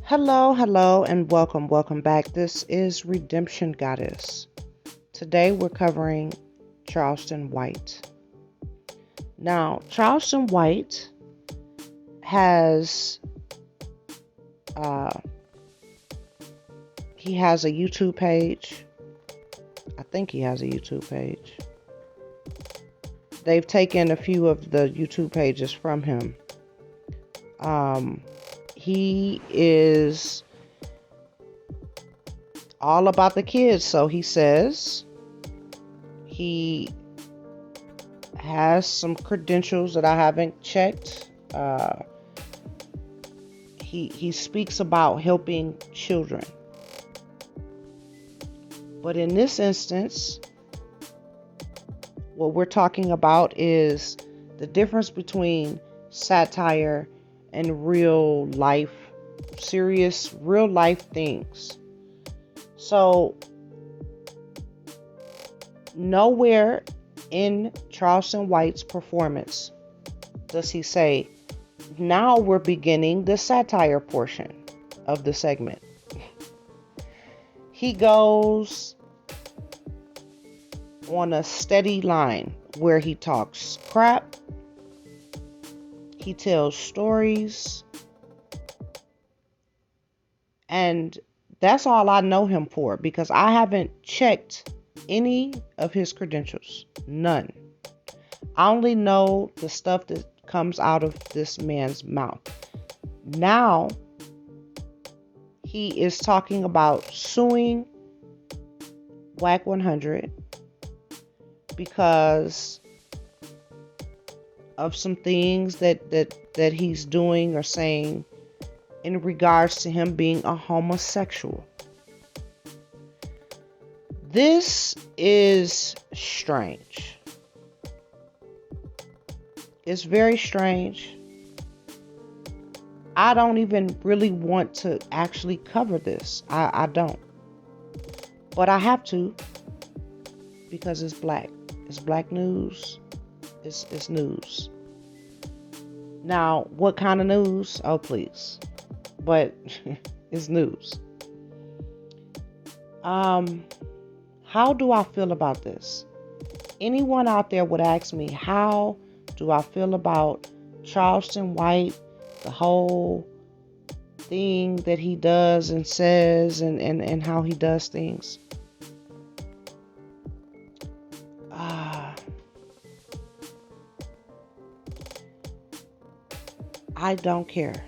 Hello, and welcome back. This is Redemption Goddess. Today we're covering Charleston White. Now, Charleston White has he has a YouTube page. I think he has a YouTube page. They've taken a few of the YouTube pages from him. He is all about the kids, so he says. He has some credentials that I haven't checked. He speaks about helping children. But in this instance, what we're talking about is the difference between satire and real life, serious real life things. So nowhere in Charleston White's performance does he say, now we're beginning the satire portion of the segment. He goes on a steady line where he talks crap, he tells stories, and that's all I know him for, because I haven't checked any of his credentials. None. I only know the stuff that comes out of this man's mouth. Now, he is talking about suing Wack 100 because of some things that he's doing or saying in regards to him being a homosexual. This is strange. It's very strange. I don't even really want to actually cover this. I don't. But I have to, because it's black. It's black news. It's news. Now, what kind of news? Oh, please. But it's news. How do I feel about this? Anyone out there would ask me, how do I feel about Charleston White, the whole thing that he does and says and how he does things? I don't care.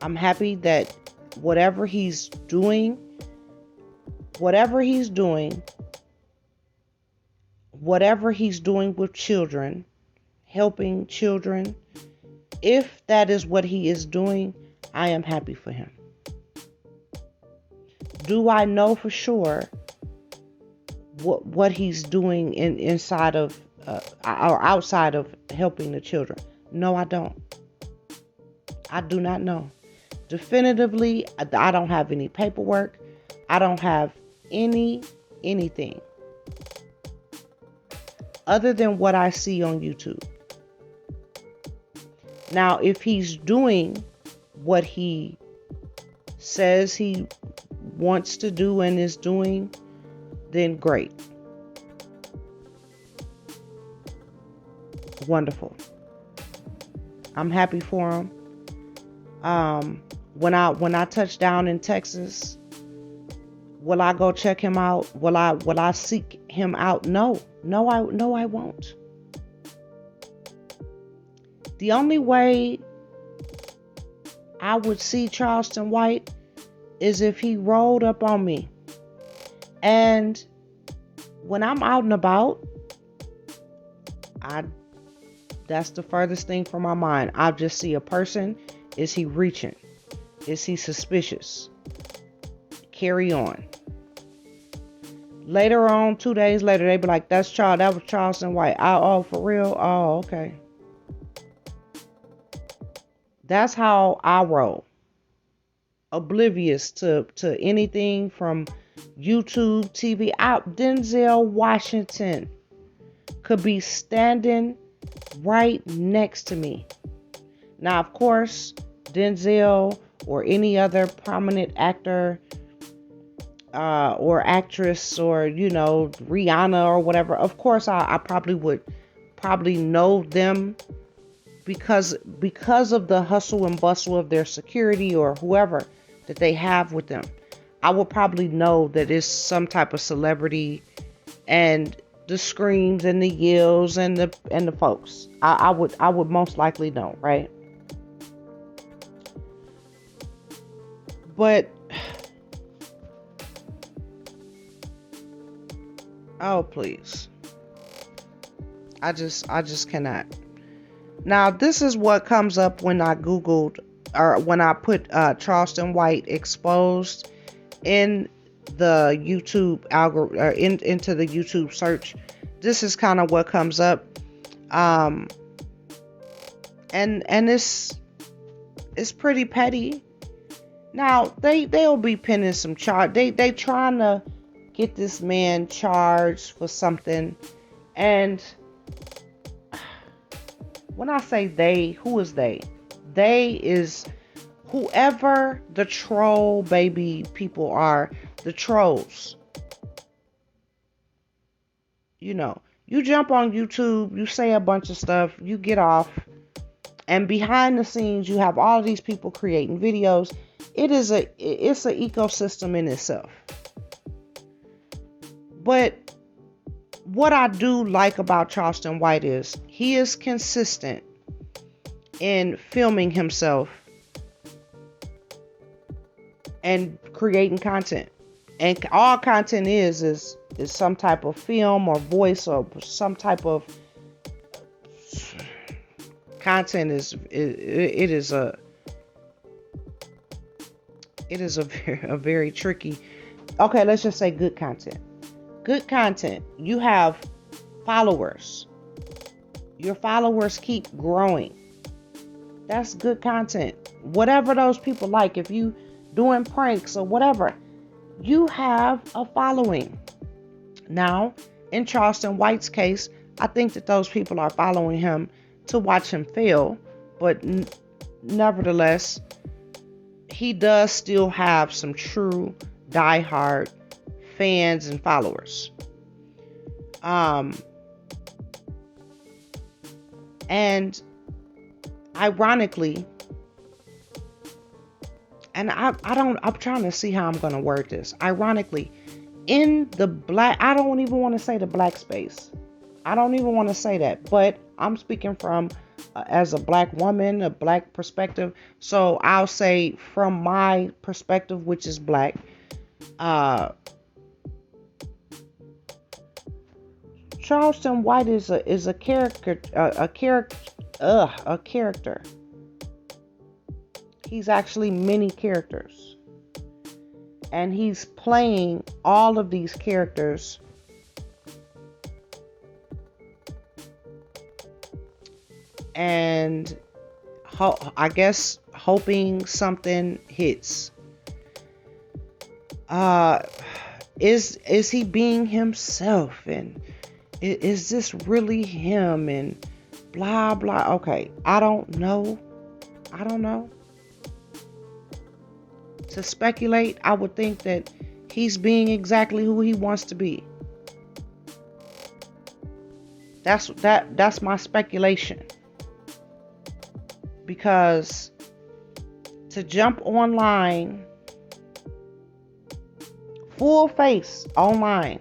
I'm happy that whatever he's doing with children, helping children, if that is what he is doing, I am happy for him. Do I know for sure what he's doing inside of or outside of helping the children? No, I don't. I do not know. Definitively, I don't have any paperwork. I don't have anything other than what I see on YouTube. Now, if he's doing what he says he wants to do and is doing, then great. Wonderful. I'm happy for him. When I touch down in Texas, will I go check him out? Will I seek him out? No, I won't. The only way I would see Charleston White is if he rolled up on me. And when I'm out and about, that's the furthest thing from my mind. I just see a person. Is he reaching? Is he suspicious? Carry on. Later on, 2 days later, they be like, that was Charleston White. Oh, for real? Oh, okay. That's how I roll. Oblivious to anything from YouTube, TV. Denzel Washington could be standing right next to me. Now, of course, Denzel or any other prominent actor or actress, or Rihanna or whatever, of course I probably would know them because of the hustle and bustle of their security or whoever that they have with them. I would probably know that it's some type of celebrity, and the screams and the yells and the folks. I would most likely know, right? But oh please. I just cannot. Now this is what comes up when I googled, or when I put Charleston White exposed in the YouTube algorithm, into the YouTube search. This is kind of what comes up, and it's pretty petty. Now they'll be pinning some charge. They trying to get this man charged for something, and when I say they, who is they? They is whoever the troll baby people are, the trolls. You jump on YouTube, you say a bunch of stuff, you get off, and behind the scenes you have all of these people creating videos. It's an ecosystem in itself. But what I do like about Charleston White is he is consistent in filming himself and creating content. And all content is some type of film or voice or some type of content. It is a very tricky. Okay, let's just say good content. Good content. You have followers. Your followers keep growing. That's good content. Whatever those people like, if you doing pranks or whatever, you have a following. Now, in Charleston White's case, I think that those people are following him to watch him fail, but nevertheless, he does still have some true diehard fans and followers. And ironically, and I'm trying to see how I'm going to word this. Ironically, in the black, I don't even want to say the black space. I don't even want to say that, but I'm speaking from as a black woman, a black perspective. So I'll say from my perspective, which is black, Charleston White is a character, a character. He's actually many characters, and he's playing all of these characters and I guess hoping something hits. Is he being himself, and is this really him, and blah blah? Okay, I don't know. To speculate, I would think that he's being exactly who he wants to be. That's my speculation. Because to jump online, full face online,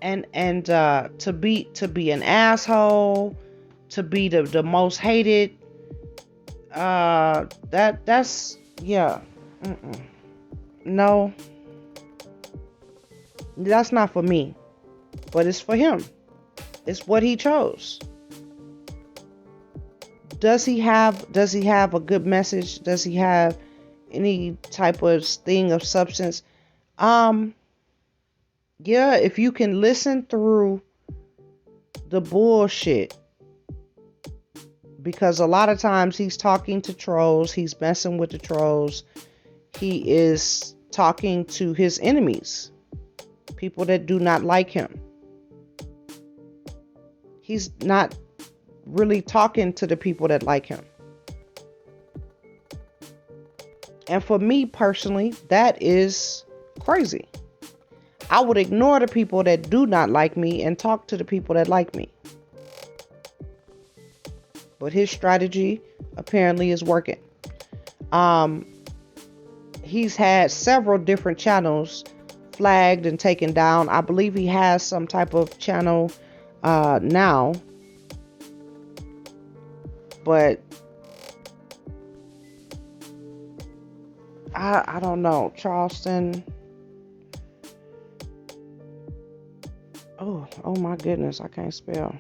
and to be an asshole, to be the most hated, that's yeah. No, that's not for me, but it's for him. It's what he chose. Does he have a good message? Does he have any type of thing of substance? Yeah, if you can listen through the bullshit, because a lot of times he's talking to trolls, he's messing with the trolls, he is talking to his enemies, people that do not like him. He's not really talking to the people that like him. And for me personally, that is crazy. I would ignore the people that do not like me and talk to the people that like me. But his strategy apparently is working. He's had several different channels flagged and taken down. I believe he has some type of channel now. But I don't know. Charleston. Oh my goodness, I can't spell.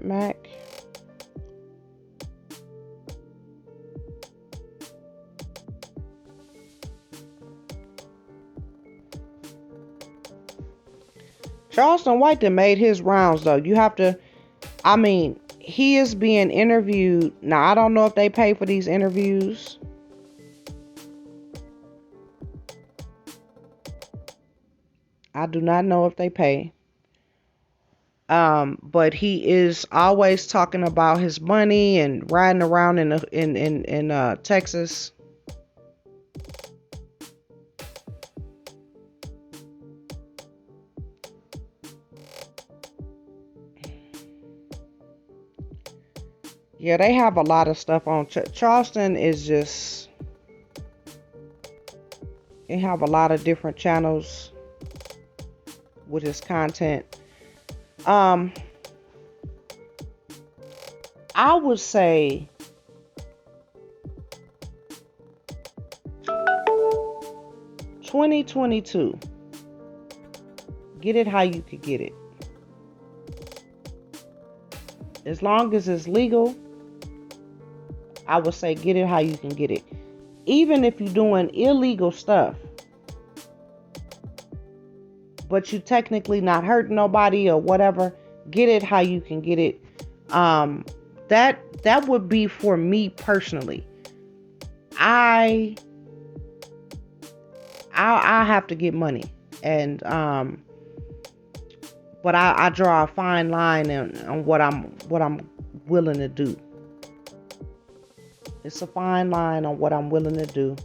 Mac. Charleston White that made his rounds though. You have to, he is being interviewed. Now I don't know if they pay for these interviews. I do not know if they pay. But he is always talking about his money and riding around in Texas. Yeah, they have a lot of stuff on. Charleston is just, they have a lot of different channels with his content. I would say 2022. Get it how you could get it. As long as it's legal, I would say get it how you can get it. Even if you're doing illegal stuff, but you technically not hurting nobody or whatever, get it how you can get it. That would be for me personally. I have to get money, and but I draw a fine line on what I'm willing to do. It's a fine line on what I'm willing to do.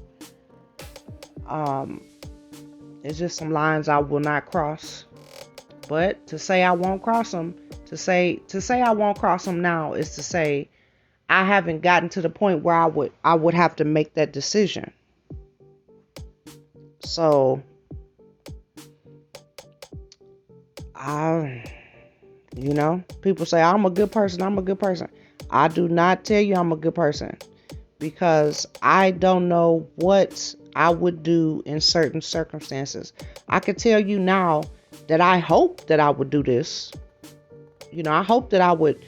It's just some lines I will not cross. But to say I won't cross them, to say I won't cross them now is to say I haven't gotten to the point where I would have to make that decision. So people say I'm a good person. I do not tell you I'm a good person, because I don't know what I would do in certain circumstances. I can tell you now that I hope that I would do this. I hope that I would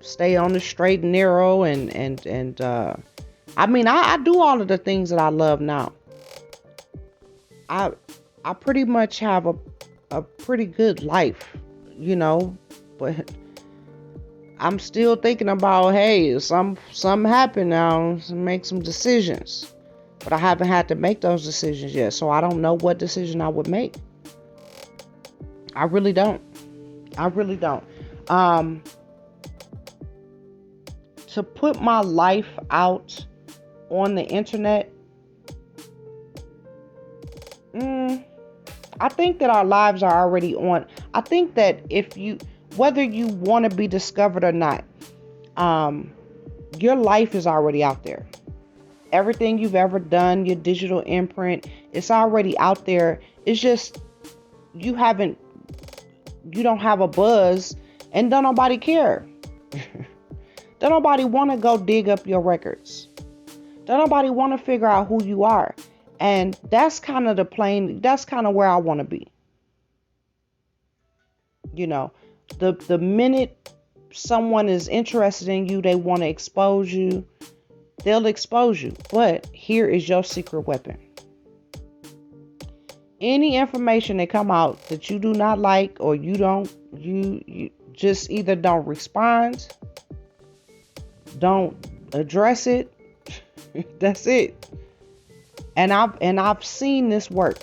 stay on the straight and narrow and I do all of the things that I love now. I pretty much have a pretty good life, but I'm still thinking about, hey, something happened now, so make some decisions. But I haven't had to make those decisions yet, so I don't know what decision I would make. I really don't. To put my life out on the internet, I think that our lives are already on. I think that whether you want to be discovered or not, your life is already out there. Everything you've ever done, your digital imprint, it's already out there. It's just you don't have a buzz, and don't nobody care. Don't nobody want to go dig up your records. Don't nobody want to figure out who you are. And that's kind of where I want to be. The minute someone is interested in you, they want to expose you, they'll expose you. But here is your secret weapon. Any information that come out that you do not like, or you just either don't respond, don't address it. That's it. And I've seen this work,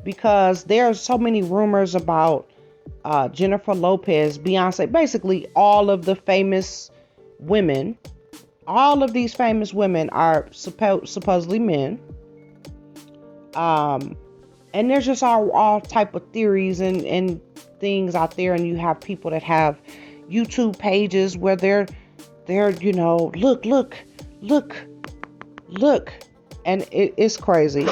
because there are so many rumors about Jennifer Lopez, Beyonce, basically all of the famous women. All of these famous women are supposedly men. And there's just all type of theories and things out there. And you have people that have YouTube pages where they're look, and it's crazy.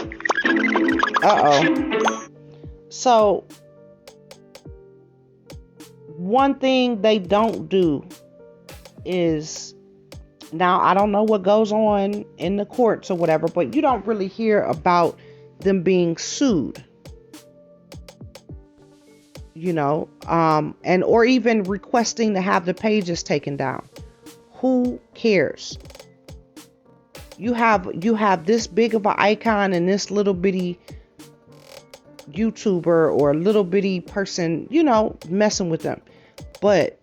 So one thing they don't do is, now I don't know what goes on in the courts or whatever, but you don't really hear about them being sued, and or even requesting to have the pages taken down. Who cares? You have this big of an icon and this little bitty YouTuber or little bitty person, messing with them. But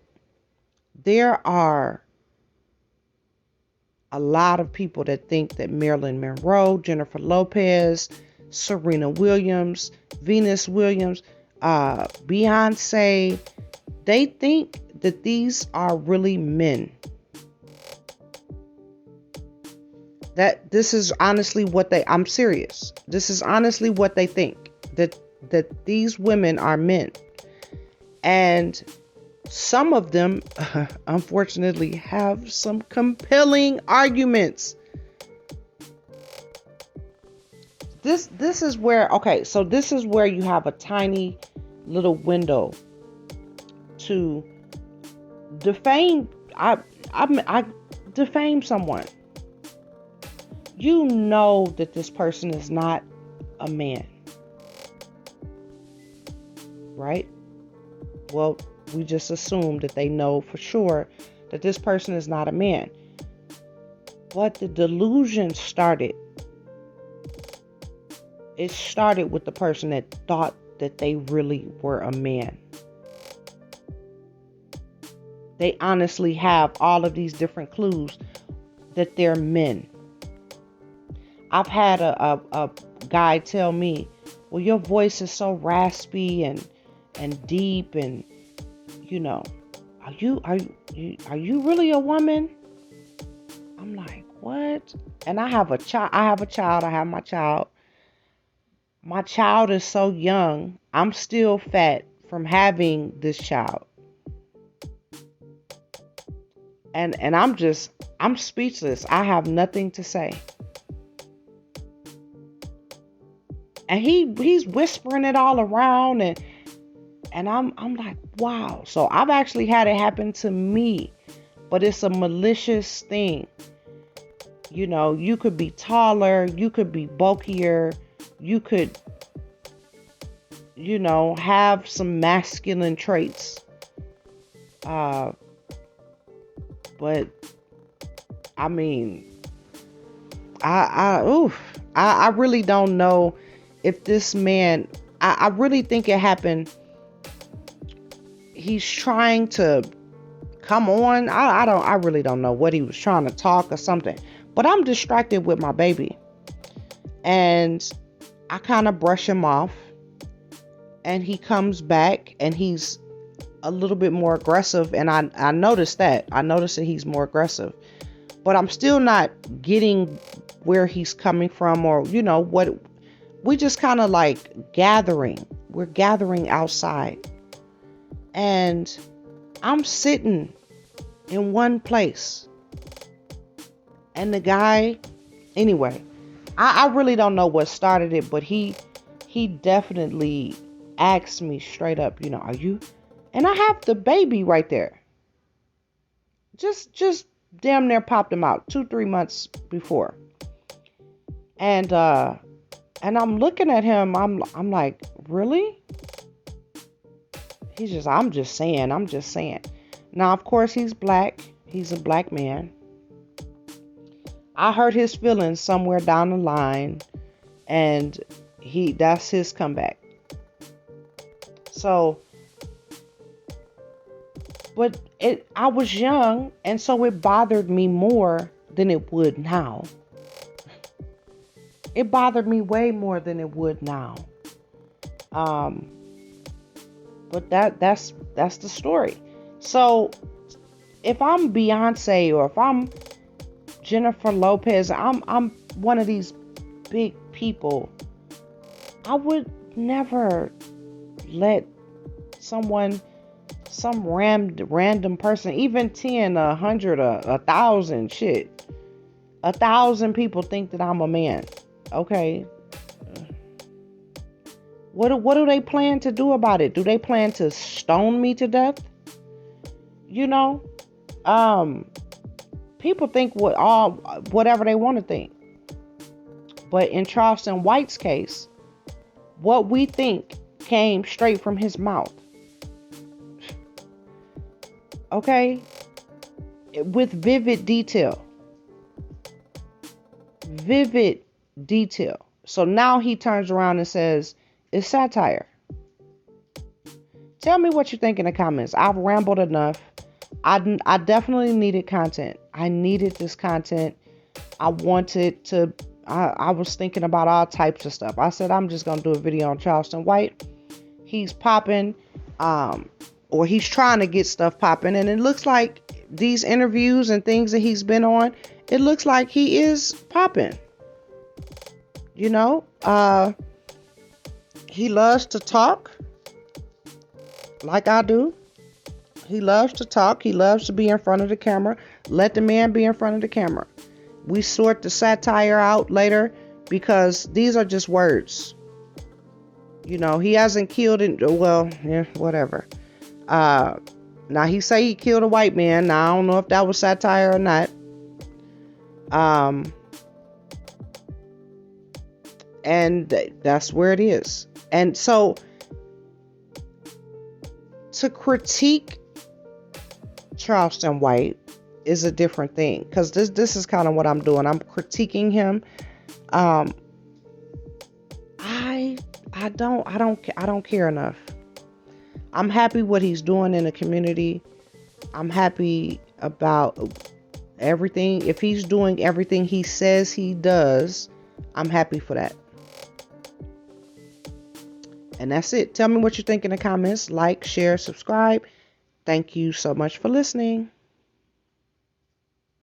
there are a lot of people that think that Marilyn Monroe, Jennifer Lopez, Serena Williams, Venus Williams, Beyonce, they think that these are really men. That this is honestly what I'm serious. This is honestly what they think, that these women are men. And some of them, unfortunately, have some compelling arguments. This is where, so this is where you have a tiny little window to defame. I defame someone. You know that this person is not a man, right? Well, we just assume that they know for sure that this person is not a man. But the delusion started. It started with the person that thought that they really were a man. They honestly have all of these different clues that they're men. I've had a guy tell me, well, your voice is so raspy and deep, and are you really a woman? I'm like, what? And I have a child. I have my child. My child is so young. I'm still fat from having this child. And I'm speechless. I have nothing to say. And he's whispering it all around, and I'm like, wow. So I've actually had it happen to me, but it's a malicious thing. You could be taller, you could be bulkier, you could, have some masculine traits. But I mean, I really don't know if this man, I really think it happened. He's trying to come on. I really don't know what he was trying to talk or something, but I'm distracted with my baby, and I kind of brush him off, and he comes back and he's a little bit more aggressive. And I noticed that he's more aggressive, but I'm still not getting where he's coming from, or, what. We just kind of like gathering. We're gathering outside. And I'm sitting in one place. And the guy, anyway, I really don't know what started it, but he definitely asked me straight up, are you? And I have the baby right there. Just damn near popped him out 2-3 months before. And I'm looking at him. I'm like, really? He's just, I'm just saying. Now, of course, he's black. He's a black man. I hurt his feelings somewhere down the line, and that's his comeback. So, but I was young, and so it bothered me more than it would now. It bothered me way more than it would now. But that's the story. So if I'm Beyonce or if I'm Jennifer Lopez, I'm one of these big people, I would never let some random person, even 10, 100, 1,000, shit, 1,000 people think that I'm a man. Okay. What do they plan to do about it? Do they plan to stone me to death? You know, people think whatever they want to think. But in Charleston White's case, what we think came straight from his mouth. Okay? With vivid detail. Vivid detail. So now he turns around and says, it's satire. Tell me what you think in the comments. I've rambled enough. I definitely needed content. I needed this content. I wanted to... I was thinking about all types of stuff. I said, I'm just going to do a video on Charleston White. He's popping, or he's trying to get stuff popping. And it looks like these interviews and things that he's been on, it looks like he is popping. You know, he loves to talk like I do. He loves to talk. He loves to be in front of the camera. Let the man be in front of the camera. We sort the satire out later because these are just words. You know, he hasn't killed it. Well, yeah, whatever. Now he say he killed a white man. Now I don't know if that was satire or not. And that's where it is. And so to critique Charleston White is a different thing, because this is kind of what I'm doing. I'm critiquing him. I don't care enough. I'm happy what he's doing in the community. I'm happy about everything. If he's doing everything he says he does, I'm happy for that. And that's it. Tell me what you think in the comments. Like, share, subscribe. Thank you so much for listening.